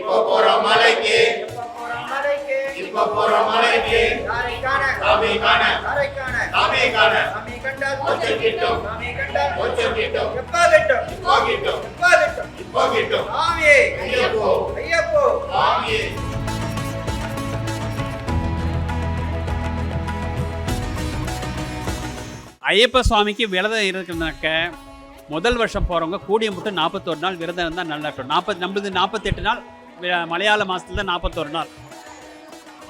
இப்போ போற மலைக்கு இப்போ போற மலைக்கு சாமி காண சாமி காண கொஞ்சம் கிட்டும் கொஞ்சம் கிட்டும் இப்போ கிட்டும் இப்போ கிட்டும் ஐயப்போ சாமி. ஐயப்ப சுவாமிக்கு விரதம் இருக்குனாக்க முதல் வருஷம் போகிறவங்க கூடிய மட்டும் 41 நாள் விரதம் இருந்தால் நல்லா இருக்கும். நம்மளது 48 நாள், மலையாள மாதத்துல தான் 41 நாள்.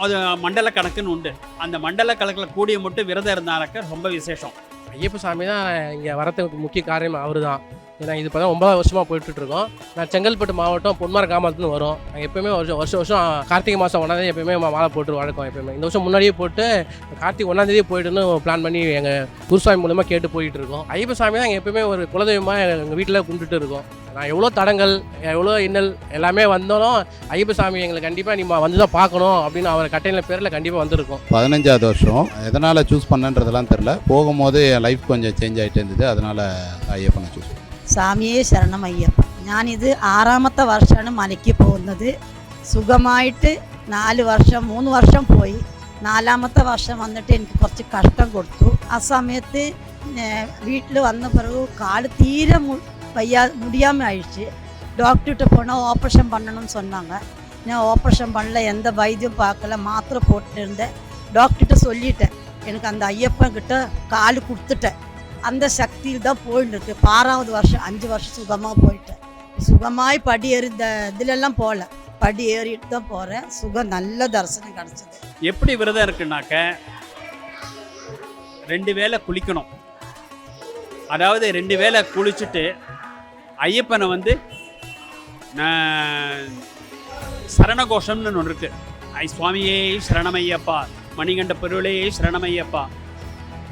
அது மண்டல கணக்குன்னு உண்டு. அந்த மண்டல கணக்கில் கூடிய மட்டும் விரதம் இருந்தாக்க ரொம்ப விசேஷம். ஐயப்ப சாமி தான் இங்கே வரதுக்கு முக்கிய காரணம் அவர் தான். ஏன்னா இது இப்போ தான் 9வது வருஷமாக போயிட்டுருக்கோம். நான் செங்கல்பட்டு மாவட்டம் பொன்மார கிராமத்துலேருந்து வரோம். நாங்கள் எப்போயுமே வருஷம் கார்த்திகை மாதம் 1ஆம் எப்போயுமே மாலை போட்டு வழக்கம். எப்போயுமே இந்த வருஷம் முன்னாடியே போட்டு கார்த்திகை 1ஆம் போயிட்டுன்னு பிளான் பண்ணி எங்கள் குருசாமி மூலமாக கேட்டு போயிட்டு இருக்கோம். ஐயப்ப சாமி தான் எங்கள் எப்போயுமே ஒரு குலதெய்வமாக எங்கள் வீட்டில் கும்பிட்டுட்டு இருக்கோம். நான் எவ்வளோ தடங்கள் எவ்வளோ இன்னல் எல்லாமே வந்தாலும் ஐயப்ப சாமி எங்களை கண்டிப்பாக நீங்கள் வந்து தான் பார்க்கணும் அப்படின்னு அவர் கட்டையில் பேரில் கண்டிப்பாக வந்திருக்கோம். 15வது வருஷம் எதனால் சூஸ் பண்ணன்றதெல்லாம் தெரில. போகும்போது என் லைஃப் கொஞ்சம் சேஞ்ச் ஆகிட்டு இருந்தது. அதனால் ஐயப்பனை சூஸ் பண்ணேன். സ്വാമിയെ ശരണം അയ്യപ്പ. ഞാനിത് 6ാമത്തെ വർഷമാണ് മലയ്ക്ക് പോകുന്നത്. സുഖമായിട്ട് 4 വർഷം 3 വർഷം പോയി. 4ാമത്തെ വർഷം വന്നിട്ട് എനിക്ക് കുറച്ച് കഷ്ടം കൊടുത്തു. ആ സമയത്ത് വീട്ടിൽ വന്ന പിറகு കാല് തീരെ முடியாமல் ஆயிடுச்சு. டாக்டர்கிட்ட போனால் ஆப்ரேஷன் பண்ணணும்னு சொன்னாங்க. நான் ஆப்ரேஷன் பண்ணல, எந்த வைத்தியம் பார்க்கல, மாத்திரை போட்டு இருந்தேன். டாக்டர்கிட்ட சொல்லிட்டேன், எனக்கு அந்த ஐயப்பன் கிட்ட காலு கொடுத்துட்டேன். அந்த சக்தியில் தான் போயிட்டு இருக்கு. 6வது வருஷம் 5 வருஷம் சுகமாக போயிட்டேன். சுகமாய் படி ஏறி இதிலெல்லாம் போகல, படி ஏறிட்டு தான் போகிறேன். சுகம் நல்ல தரிசனம் கிடச்சிது. எப்படி விரதம் இருக்குனாக்க 2 வேளை குளிக்கணும். அதாவது 2 வேளை குளிச்சுட்டு ஐயப்பனை வந்து சரணகோஷம்னு ஒன்று இருக்குது. சுவாமியே சரணமையப்பா, மணிகண்ட பொருளே சரணமையப்பா,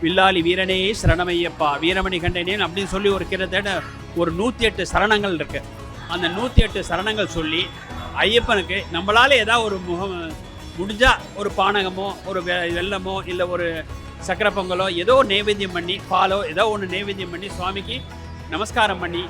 வில்லாளி வீரனே சரணமையப்பா, வீரமணி கண்டனே அப்படின்னு சொல்லி ஒரு கிட்டத்தட்ட ஒரு 108 சரணங்கள் இருக்குது. அந்த 108 சரணங்கள் சொல்லி ஐயப்பனுக்கு நம்மளால் ஏதாவது ஒரு முடிஞ்சால் ஒரு பானகமோ ஒரு வெல்லமோ இல்லை ஒரு சக்கரை பொங்கலோ ஏதோ நைவேத்தியம் பண்ணி, பாலோ ஏதோ ஒன்று நைவேத்தியம் பண்ணி சுவாமிக்கு நமஸ்காரம் பண்ணி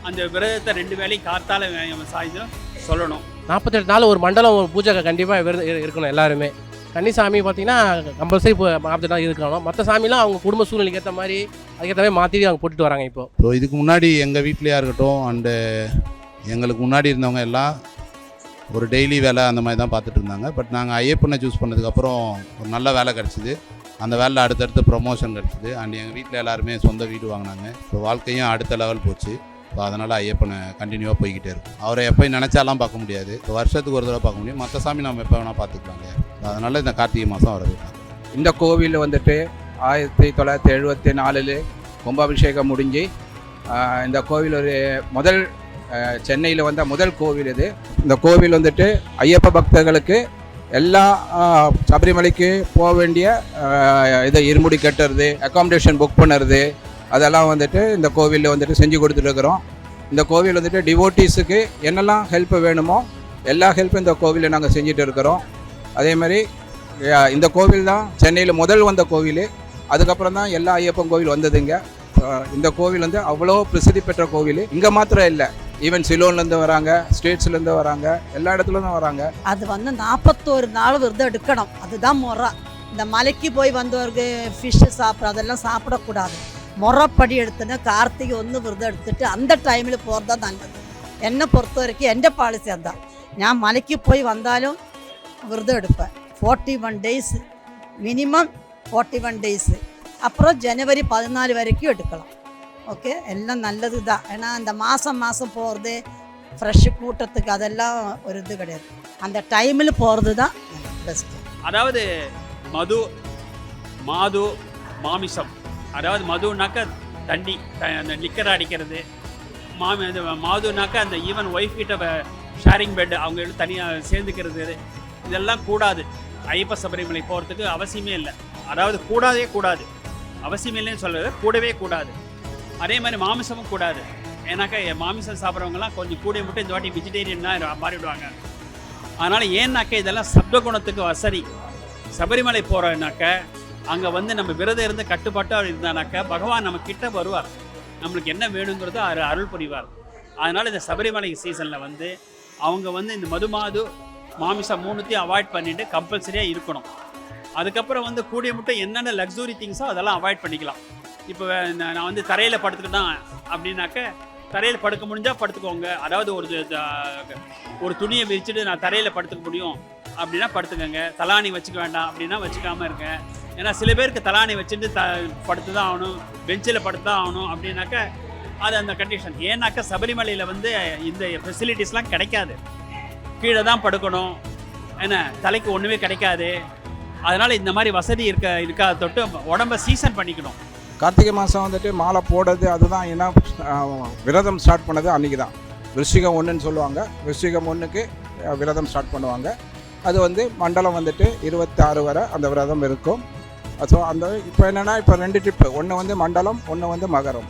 அந்த விரதத்தை 2 வேளையும் காத்தால சாய்ந்தரம் சொல்லணும். 48 நாள் ஒரு மண்டலம் ஒரு பூஜை கண்டிப்பாக இருக்கணும் எல்லாருமே. கன்னிசாமி பார்த்தீங்கன்னா கம்பல்சரி 48 நாள் இருக்கணும். மற்ற சாமிலாம் அவங்க குடும்ப சூழ்நிலைக்கு ஏற்ற மாதிரி அதுக்கேற்ற மாதிரி மாற்றி அவங்க போட்டுட்டு வராங்க. இப்போ ஸோ இதுக்கு முன்னாடி எங்கள் வீட்லையாக இருக்கட்டும் அண்டு எங்களுக்கு முன்னாடி இருந்தவங்க எல்லாம் ஒரு டெய்லி வேலை அந்த மாதிரி தான் பார்த்துட்டு இருந்தாங்க. பட் நாங்கள் ஐயப்பனை சூஸ் பண்ணதுக்கப்புறம் ஒரு நல்ல வேலை கிடச்சிது. அந்த வேலையில் அடுத்தடுத்து ப்ரொமோஷன் கிடச்சிது. அண்ட் எங்கள் வீட்டில் எல்லாருமே சொந்த வீடு வாங்கினாங்க. ஸோ வாழ்க்கையும் அடுத்த லெவல் போச்சு. ஸோ அதனால் ஐயப்பனை கண்டினியூவாக போய்கிட்டே இருக்கும். அவரை எப்போ நினச்சாலாம் பார்க்க முடியாது. இப்போ வருஷத்துக்கு ஒரு தடவை பார்க்க முடியும். மற்ற சாமி நம்ம எப்போ வேணால் பார்த்துக்கலாம் இல்லையா. அதனால் இந்த கார்த்திகை மாதம் வரவே பார்க்கலாம். இந்த கோவில் வந்துட்டு 1974 கும்பாபிஷேகம் முடிஞ்சு இந்த கோவில் ஒரு முதல் சென்னையில் வந்த முதல் கோவில் இது. இந்த கோவில் வந்துட்டு ஐயப்ப பக்தர்களுக்கு எல்லா சபரிமலைக்கு போக வேண்டிய இதை இருமுடி கட்டுறது, அக்காமடேஷன் புக் பண்ணுறது, அதெல்லாம் வந்துட்டு இந்த கோவிலில் வந்துட்டு செஞ்சு கொடுத்துட்ருக்குறோம். இந்த கோவில் வந்துட்டு டிவோட்டீஸுக்கு என்னெல்லாம் ஹெல்ப் வேணுமோ எல்லா ஹெல்ப்பும் இந்த கோவிலில் நாங்கள் செஞ்சுட்டு இருக்கிறோம். அதே மாதிரி இந்த கோவில் தான் சென்னையில் முதல் வந்த கோவில். அதுக்கப்புறம் தான் எல்லா ஐயப்பன் கோவில் வந்ததுங்க. இந்த கோவில் வந்து அவ்வளோ பிரசித்தி பெற்ற கோவில். இங்கே மாத்திரம் இல்லை, ஈவன் சிலோன்லேருந்து வராங்க, ஸ்டேட்ஸ்லேருந்து வராங்க, எல்லா இடத்துலேருந்தும் வராங்க. அது வந்து 41 நாள் விரதம் எடுக்கணும். அதுதான் முறை. இந்த மலைக்கு போய் வந்தவருக்கு ஃபிஷ்ஷு சாப்பிட்ற அதெல்லாம் சாப்பிடக்கூடாது. முறைப்படி எடுத்துன்னு கார்த்திகை 1 விரதம் எடுத்துட்டு அந்த டைமில் போகிறது தான் நல்லது. என்னை பொறுத்த வரைக்கும் എൻ്റെ பாலிசி அதுதான். ഞാൻ മലയ്ക്ക് പോയി വന്നാലും விரதம் எடுப்பேன். 41 days மினிமம் 41 days. அப்புறம் ஜனவரி 14 வரைக்கும் எடுக்கலாம். ஓகே, எல்லாம் நல்லது தான். ஏன்னா அந்த மாதம் போகிறது ஃப்ரெஷ்ஷு கூட்டத்துக்கு அதெல்லாம் ஒரு இது கிடையாது. அந்த டைமில் போகிறது தான் பெஸ்ட்டு. அதாவது மாது மாமிசம், அதாவது மதுனாக்கா தண்ணி, அந்த லிக்கர் அடிக்கிறது. மாதுனாக்கா அந்த ஈவன் ஒய்ஃப் கிட்ட ஷேரிங் பெட் அவங்க எடுத்து தனியாக சேர்ந்துக்கிறது, இதெல்லாம் கூடாது. ஐயப்ப சபரிமலை போகிறதுக்கு அவசியமே இல்லை. அதாவது கூடாது, அவசியம் இல்லைன்னு சொல்கிறது, கூடவே கூடாது. அதே மாதிரி மாமிசமும் கூடாது. ஏன்னாக்கா மாமிசம் சாப்பிட்றவங்கலாம் கொஞ்சம் கூட மட்டும் இந்த வாட்டி வெஜிடேரியன் தான் மாறிவிடுவாங்க. அதனால் ஏன்னாக்கா இதெல்லாம் சப்தகுணத்துக்கு வசதி. சபரிமலை போகிறோன்னாக்க அங்கே வந்து நம்ம விரதம் இருந்து கட்டுப்பாட்டாக இருந்தானாக்கா பகவான் நம்ம கிட்ட வருவார், நம்மளுக்கு என்ன வேணுங்கிறதோ அருள் புரிவார். அதனால் இந்த சபரிமலை சீசனில் வந்து அவங்க வந்து இந்த மது மாமிசம் 3த்தையும் அவாய்ட் பண்ணிட்டு கம்பல்சரியாக இருக்கணும். அதுக்கப்புறம் வந்து கூடிய மட்டும் என்னென்ன லக்ஸுரி திங்ஸோ அதெல்லாம் அவாய்ட் பண்ணிக்கலாம். இப்போ நான் வந்து தரையில் படுத்துக்கிட்டேன் அப்படின்னாக்க தரையில் படுக்க முடிஞ்சால் படுத்துக்கோங்க. அதாவது ஒரு துணியை விரிச்சுட்டு நான் தரையில் படுத்துக்க முடியும் அப்படின்னா படுத்துக்கோங்க. தலாணி வச்சுக்க வேண்டாம் அப்படின்னா வச்சுக்காமல் இருங்க. ஏன்னா சில பேருக்கு தலாணி வச்சுட்டு படுத்து தான் ஆகணும், பெஞ்சில் படுத்து தான் ஆகணும் அப்படின்னாக்க அது அந்த கண்டிஷன். ஏன்னாக்கா சபரிமலையில் வந்து இந்த ஃபெசிலிட்டிஸ்லாம் கிடைக்காது. கீழே தான் படுக்கணும், ஏன்னா தலைக்கு ஒன்றுமே கிடைக்காது. அதனால் இந்த மாதிரி வசதி இருக்காத தொட்டு உடம்ப சீசன் பண்ணிக்கணும். கார்த்திகை மாதம் வந்துட்டு மாலை போடுறது அதுதான். ஏன்னா விரதம் ஸ்டார்ட் பண்ணது அன்றைக்கி தான். விருச்சிகம் 1ன்னு சொல்லுவாங்க. விருச்சிகம் 1க்கு விரதம் ஸ்டார்ட் பண்ணுவாங்க. அது வந்து மண்டலம் வந்துட்டு 26 வரை அந்த விரதம் இருக்கும். ஸோ அந்த இப்போ என்னென்னா இப்போ 2 ட்ரிப்பு, ஒன்று வந்து மண்டலம், ஒன்று வந்து மகரம்.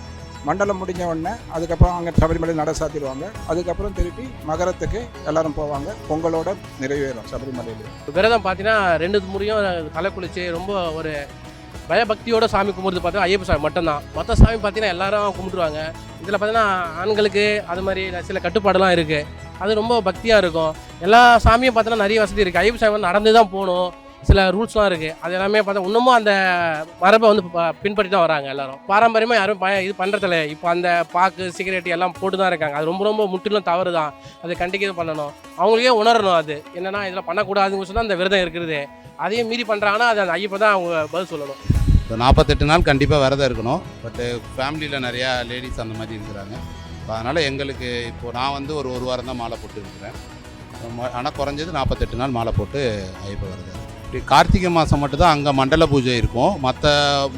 மண்டலம் முடிஞ்ச உடனே அதுக்கப்புறம் அங்கே சபரிமலை நட சாத்திடுவாங்க. அதுக்கப்புறம் திருப்பி மகரத்துக்கு எல்லாரும் போவாங்க. பொங்கலோட நிறைவேறும் சபரிமலையில். விரதம் பார்த்தீங்கன்னா 2 முறையும் தலை குளிச்சு ரொம்ப ஒரு பயபக்தியோட சாமி கும்பிடுறது பார்த்தீங்கன்னா ஐயப்ப சாமி மட்டும்தான். மற்ற சாமி பார்த்தீங்கன்னா எல்லாரும் கும்பிடுவாங்க. இதில் பார்த்தீங்கன்னா ஆண்களுக்கு அது மாதிரி சில கட்டுப்பாடுலாம் இருக்குது. அது ரொம்ப பக்தியாக இருக்கும். எல்லா சாமியும் பார்த்தீங்கன்னா நிறைய வசதி இருக்குது. ஐயப்ப சாமி வந்து நடந்து தான் போகணும், சில ரூல்ஸ்லாம் இருக்குது. அது எல்லாமே பார்த்தா இன்னமும் அந்த மரபை வந்து பின்பற்றி தான் வராங்க எல்லாரும். பாரம்பரியமாக யாரும் இது பண்ணுறதில்ல. இப்போ அந்த பாக்கு சிகரெட் எல்லாம் போட்டு தான் இருக்காங்க. அது ரொம்ப ரொம்ப முற்றிலும் தவறு தான். அது கண்டிக்க பண்ணணும், அவங்களுக்கே உணரணும். அது என்னென்னா இதெல்லாம் பண்ணக்கூடாதுன்னு சொல்லி அந்த விரதம் இருக்குது. அதையும் மீறி பண்ணுறாங்கன்னா அது அந்த ஐயப்போ தான் அவங்க பதில் சொல்லணும். இப்போ 48 நாள் கண்டிப்பாக விரதம் இருக்கணும். பட்டு ஃபேமிலியில் நிறையா லேடிஸ் அந்த மாதிரி இருக்கிறாங்க. அதனால் எங்களுக்கு இப்போது நான் வந்து ஒரு வாரம் தான் மாலை போட்டு இருக்கிறேன். ஆனால் குறைஞ்சது 48 நாள் மாலை போட்டு ஐயப்ப விரதம். இப்படி கார்த்திகை மாதம் மட்டும்தான் அங்கே மண்டல பூஜை இருக்கும். மற்ற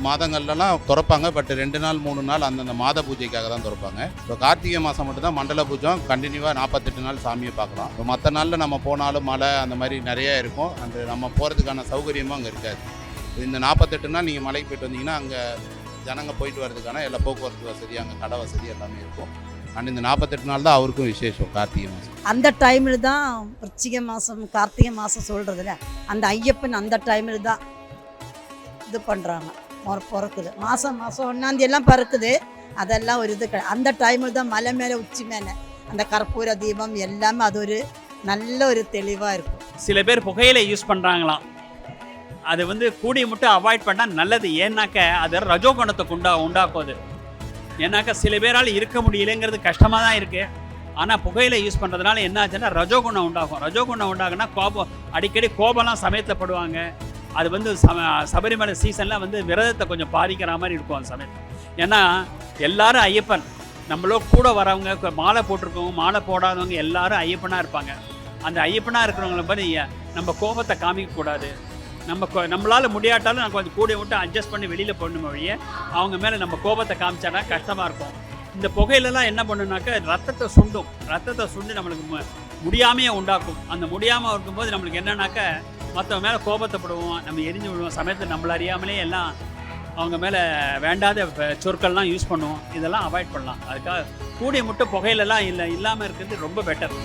மாதங்கள்லாம் திறப்பாங்க. பட் 2 நாள் 3 நாள் அந்தந்த மாத பூஜைக்காக தான் திறப்பாங்க. இப்போ கார்த்திகை மாதம் மட்டும்தான் மண்டல பூஜை கண்டினியூவாக 48 நாள் சாமியை பார்க்கலாம். இப்போ மற்ற நாளில் நம்ம போனாலும் மலை அந்த மாதிரி நிறையா இருக்கும். அந்த நம்ம போகிறதுக்கான சௌகரியமும் அங்கே இருக்காது. இந்த 48 நாள் நீங்கள் மலைக்கு போயிட்டு வந்தீங்கன்னா அங்கே ஜனங்க போயிட்டு வர்றதுக்கான எல்லா போக்குவரத்து வசதி, அங்கே கடை வசதி எல்லாமே இருக்கும். அண்ட் இந்த 48 நாள் தான் அவருக்கும் விசேஷம் கார்த்திகை மாதம். அந்த டைமில் தான் விருச்சிக மாதம் கார்த்திகை மாதம் சொல்கிறதுல அந்த ஐயப்பன் அந்த டைமில் தான் இது பண்ணுறாங்க. பிறக்குது மாதம் 1ஆம் தேதியெல்லாம் பிறக்குது. அதெல்லாம் ஒரு இது அந்த டைமில் தான் மலை மேலே உச்சி மேலே அந்த கற்பூர தீபம் எல்லாமே அது ஒரு நல்ல ஒரு தெளிவாக இருக்கும். சில பேர் புகையிலை யூஸ் பண்ணுறாங்களாம். அது வந்து கூடிய மட்டும் அவாய்ட் பண்ணால் நல்லது. ஏன்னாக்க அது ரஜோகுணத்தை உண்டாக்கும். அது ஏன்னாக்கா சில பேரால் இருக்க முடியலைங்கிறது கஷ்டமாக தான் இருக்குது. ஆனால் புகையிலை யூஸ் பண்ணுறதுனால என்ன ஆச்சுன்னா ரஜோகுணம் உண்டாகும். ரஜோகுணம் உண்டாகுன்னா அடிக்கடி கோபம்லாம் சமயத்தில் படுவாங்க. அது வந்து சபரிமலை சீசனில் வந்து விரதத்தை கொஞ்சம் பாதிக்கிற மாதிரி இருக்கும் அந்த சமயத்தில். ஏன்னா எல்லாரும் ஐயப்பன், நம்மளோ கூட வரவங்க மாலை போட்டிருக்கவங்க மாலை போடாதவங்க எல்லாரும் ஐயப்பனாக இருப்பாங்க. அந்த ஐயப்பனாக இருக்கிறவங்கள பற்றி நம்ம கோபத்தை காமிக்கக்கூடாது. நம்மளால் முடியாட்டாலும் நான் கொஞ்சம் கூட விட்டு அட்ஜஸ்ட் பண்ணி வெளியில் போடணும் வழியே அவங்க மேலே நம்ம கோபத்தை காமிச்சானா கஷ்டமாக இருக்கும். இந்த புகையிலலாம் என்ன பண்ணுனாக்கா ரத்தத்தை சுண்டு நம்மளுக்கு முடியாமையே உண்டாக்கும். அந்த முடியாமல் இருக்கும்போது நம்மளுக்கு என்னன்னாக்கா மற்றவங்க மேலே கோபத்தைப்படுவோம், நம்ம எரிஞ்சு விடுவோம். சமயத்தில் நம்மள அறியாமலே எல்லாம் அவங்க மேலே வேண்டாத சொற்கள்லாம் யூஸ் பண்ணுவோம். இதெல்லாம் அவாய்ட் பண்ணலாம். அதுக்காக கூடிய மட்டும் புகையிலலாம் இல்லாமல் இருக்கிறது ரொம்ப பெட்டர்.